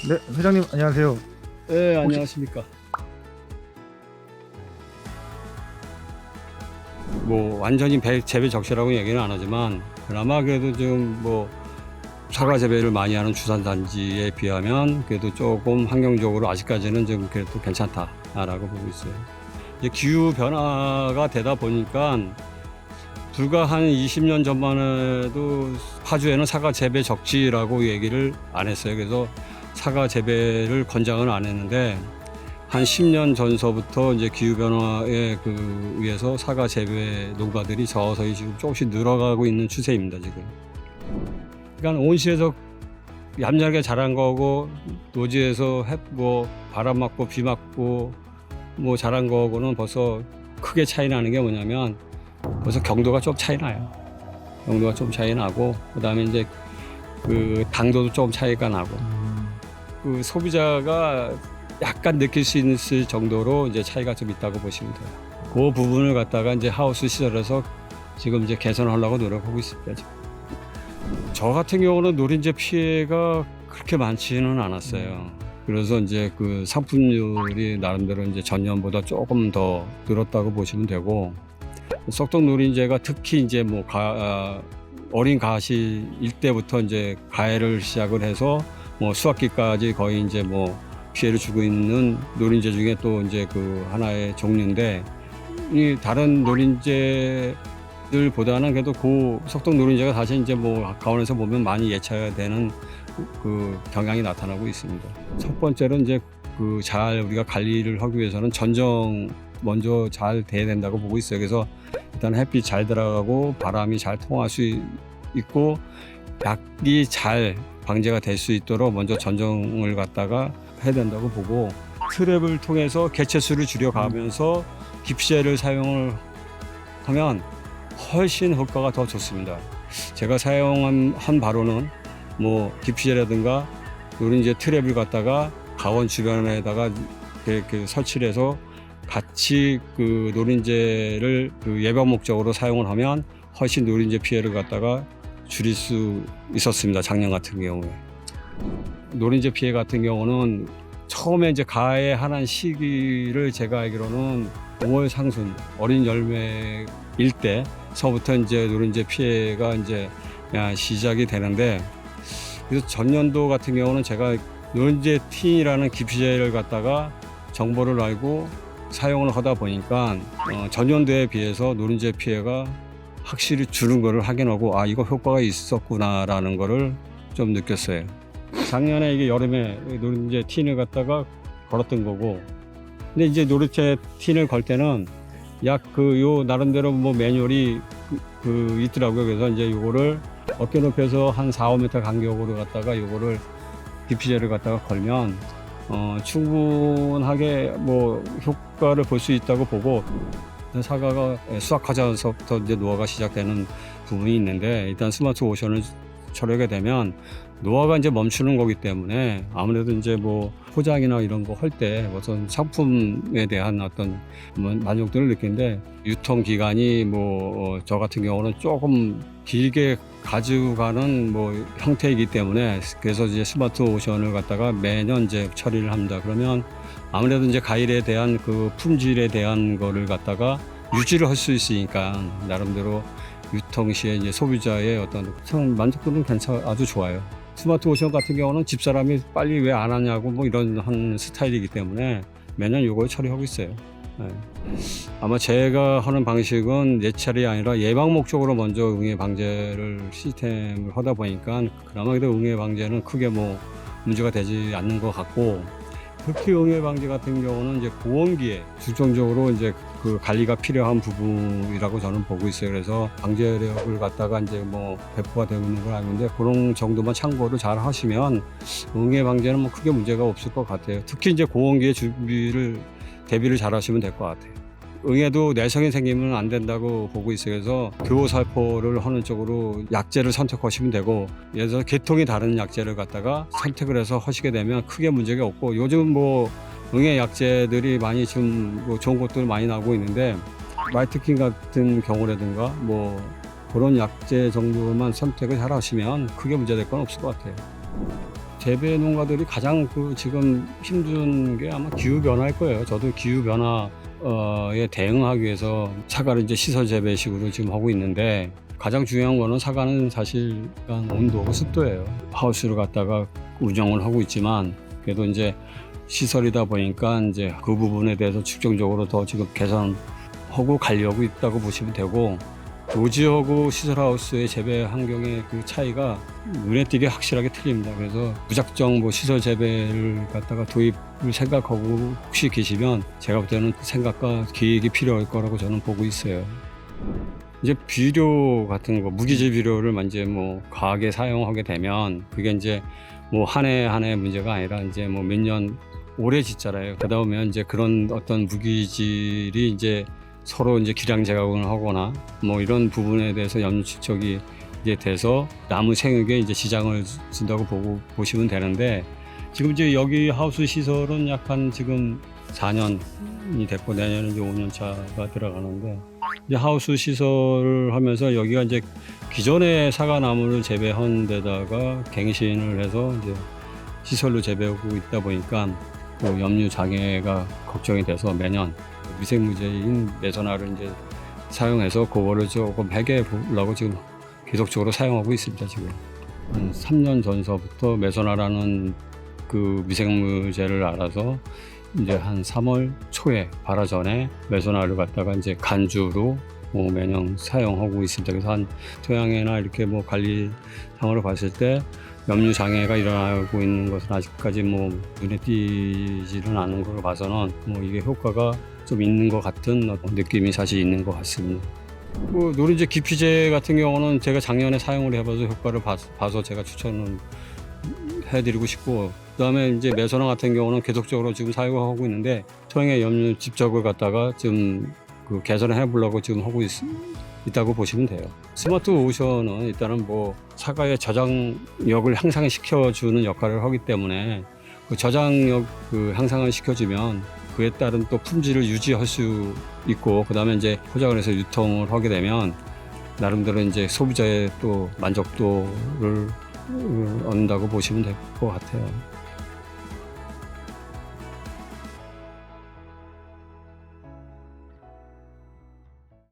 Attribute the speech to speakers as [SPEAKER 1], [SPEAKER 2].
[SPEAKER 1] 네, 회장님 안녕하세요.
[SPEAKER 2] 네,
[SPEAKER 1] 혹시-
[SPEAKER 2] 안녕하십니까. 뭐 완전히 재배 적시라고 얘기는 안 하지만 그나마 그래도 좀 뭐 사과 재배를 많이 하는 주산단지에 비하면 그래도 조금 환경적으로 아직까지는 좀 그래도 괜찮다라고 보고 있어요. 이제 기후 변화가 되다 보니까 불과 한 20년 전만 해도 파주에는 사과 재배 적지라고 얘기를 안 했어요. 그래서 사과 재배를 권장을 안 했는데 한 10년 전서부터 이제 기후 변화에 의해서 사과 재배 농가들이 서서히 지금 조금씩 늘어가고 있는 추세입니다, 지금. 그러니까 온실에서 얌전하게 자란 거고 노지에서 바람 맞고 비 맞고 뭐 자란 거하고는 벌써 크게 차이 나는 게 뭐냐면 벌써 경도가 좀 차이 나요. 경도가 좀 차이 나고 그다음에 이제 그 당도도 좀 차이가 나고 그 소비자가 약간 느낄 수 있을 정도로 이제 차이가 좀 있다고 보시면 돼요. 그 부분을 갖다가 이제 하우스 시설에서 지금 이제 개선하려고 노력하고 있습니다. 지금. 저 같은 경우는 노린재 피해가 그렇게 많지는 않았어요. 그래서 이제 그 상품률이 나름대로 이제 전년보다 조금 더 늘었다고 보시면 되고, 썩동 노린재가 특히 이제 뭐 어린 가시일 때부터 이제 가해를 시작을 해서 뭐 수확기까지 거의 이제 뭐 피해를 주고 있는 노린재 중에 또 이제 그 하나의 종류인데, 이 다른 노린재들보다는 그래도 썩동 노린재가 사실 이제 뭐 가온에서 보면 많이 예차되는 그 경향이 나타나고 있습니다. 첫 번째로 이제 잘 우리가 관리를 하기 위해서는 전정 먼저 잘 돼야 된다고 보고 있어요. 그래서 일단 햇빛 잘 들어가고 바람이 잘 통할 수 있고 약이 잘 방제가 될 수 있도록 먼저 전정을 갖다가 해야 된다고 보고, 트랩을 통해서 개체수를 줄여가면서 깁시제를 사용을 하면 훨씬 효과가 더 좋습니다. 제가 사용한 바로는 뭐 깁시제라든가 노린재 트랩을 갖다가 가원 주변에다가 이렇게 설치를 해서 같이 그 노린재를 그 예방 목적으로 사용을 하면 훨씬 노린재 피해를 갖다가 줄일 수 있었습니다. 작년 같은 경우에. 노린재 피해 같은 경우는 처음에 이제 가해하는 시기를 제가 알기로는 5월 상순 어린 열매일 때서부터 이제 노린재 피해가 이제 시작이 되는데, 그래서 전년도 같은 경우는 제가 노린재 틴이라는 깁시제를 갖다가 정보를 알고 사용을 하다 보니까 전년도에 비해서 노린재 피해가 확실히 줄은 거를 확인하고 이거 효과가 있었구나라는 거를 좀 느꼈어요. 작년에 이게 여름에 노린재 틴을 갖다가 걸었던 거고, 근데 이제 노린재 틴을 걸 때는 약 요 나름대로 뭐 매뉴얼이 있더라고요. 그래서 이제 요거를 어깨 높이에서 한 4, 5m 간격으로 갖다가 요거를 깁시제를 갖다가 걸면 충분하게 뭐 효과를 볼 수 있다고 보고, 사과가 수확하자서부터 이제 노화가 시작되는 부분이 있는데, 일단 스마트 오션을 처리하게 되면 노화가 이제 멈추는 거기 때문에 아무래도 이제 뭐 포장이나 이런 거 할 때 어떤 상품에 대한 어떤 만족도를 느끼는데, 유통 기간이 뭐 저 같은 경우는 조금 길게 가져가는 뭐 형태이기 때문에, 그래서 이제 스마트 오션을 갖다가 매년 이제 처리를 합니다. 그러면 아무래도 이제 과일에 대한 그 품질에 대한 거를 갖다가 유지를 할 수 있으니까 나름대로 유통 시에 이제 소비자의 어떤 만족도는 아주 좋아요. 스마트 오션 같은 경우는 집사람이 빨리 왜 안 하냐고 뭐 이런 한 스타일이기 때문에 매년 이걸 처리하고 있어요. 네. 아마 제가 하는 방식은 예찰이 아니라 예방 목적으로 먼저 응애 방제를 시스템을 하다 보니까 그나마 그래도 응애 방제는 크게 뭐 문제가 되지 않는 것 같고, 특히 응애 방제 같은 경우는 이제 고온기에 중점적으로 이제 그 관리가 필요한 부분이라고 저는 보고 있어요. 그래서 방제력을 갖다가 이제 뭐 배포가 되고 있는 걸 아는데, 그런 정도만 참고를 잘 하시면 응애 방제는 뭐 크게 문제가 없을 것 같아요. 특히 이제 고온기에 대비를 잘 하시면 될 것 같아요. 응애도 내성이 생기면 안 된다고 보고 있어요. 그래서 교살포를 하는 쪽으로 약제를 선택하시면 되고, 예를 들어서 계통이 다른 약제를 갖다가 선택을 해서 하시게 되면 크게 문제가 없고, 요즘 뭐 응애 약제들이 많이 지금 뭐 좋은 것들 많이 나오고 있는데, 마이트킨 같은 경우라든가 뭐 그런 약제 정도만 선택을 잘 하시면 크게 문제될 건 없을 것 같아요. 재배 농가들이 가장 지금 힘든 게 아마 기후 변화일 거예요. 저도 기후 변화에 대응하기 위해서 사과를 이제 시설 재배식으로 지금 하고 있는데, 가장 중요한 거는 사과는 사실 온도하고 습도예요. 하우스를 갖다가 운영을 하고 있지만, 그래도 이제 시설이다 보니까 이제 그 부분에 대해서 측정적으로 더 지금 개선하고 가려고 있다고 보시면 되고, 노지하고 시설하우스의 재배 환경의 그 차이가 눈에 띄게 확실하게 틀립니다. 그래서 무작정 시설 재배를 갖다가 도입을 생각하고 혹시 계시면 제가 볼 때는 생각과 계획이 필요할 거라고 저는 보고 있어요. 이제 비료 같은 거, 무기질 비료를 이제 과하게 사용하게 되면 그게 이제 한 해 한 해 문제가 아니라 이제 몇 년 오래 짓잖아요. 그러다 보면 이제 그런 어떤 무기질이 이제 서로 이제 기량 제각을 하거나 이런 부분에 대해서 염려축적이 이제 돼서 나무 생육에 이제 지장을 준다고 보시면 되는데, 지금 이제 여기 하우스 시설은 약간 지금 4년이 됐고 내년에 이제 5년 차가 들어가는데, 이제 하우스 시설을 하면서 여기가 이제 기존의 사과나무를 재배한 데다가 갱신을 해서 이제 시설로 재배하고 있다 보니까 염류 장애가 걱정이 돼서 매년 미생물제인 메소나를 이제 사용해서 그거를 조금 해결해 보려고 지금 계속적으로 사용하고 있습니다. 지금 한 3년 전서부터 메소나라는 그 미생물제를 알아서 이제 한 3월 초에 발화 전에 메소나를 갖다가 이제 간주로 매년 사용하고 있습니다. 그래서 한 토양이나 이렇게 관리상으로 봤을 때 염류 장애가 일어나고 있는 것은 아직까지 눈에 띄지는 않는 걸 봐서는 이게 효과가 좀 있는 것 같은 느낌이 사실 있는 것 같습니다. 노른재 기피제 같은 경우는 제가 작년에 사용을 해봐서 효과를 봐서 제가 추천을 해드리고 싶고, 그다음에 이제 메소나 같은 경우는 계속적으로 지금 사용하고 있는데, 토양의 염류 집적을 갖다가 지금 개선을 해보려고 지금 하고 있다고 보시면 돼요. 스마트 오션은 일단은 사과의 저장력을 향상시켜주는 역할을 하기 때문에 그 저장력 향상을 시켜주면 그에 따른 또 품질을 유지할 수 있고, 그다음에 이제 포장을 해서 유통을 하게 되면 나름대로 이제 소비자의 또 만족도를 얻는다고 보시면 될 것 같아요.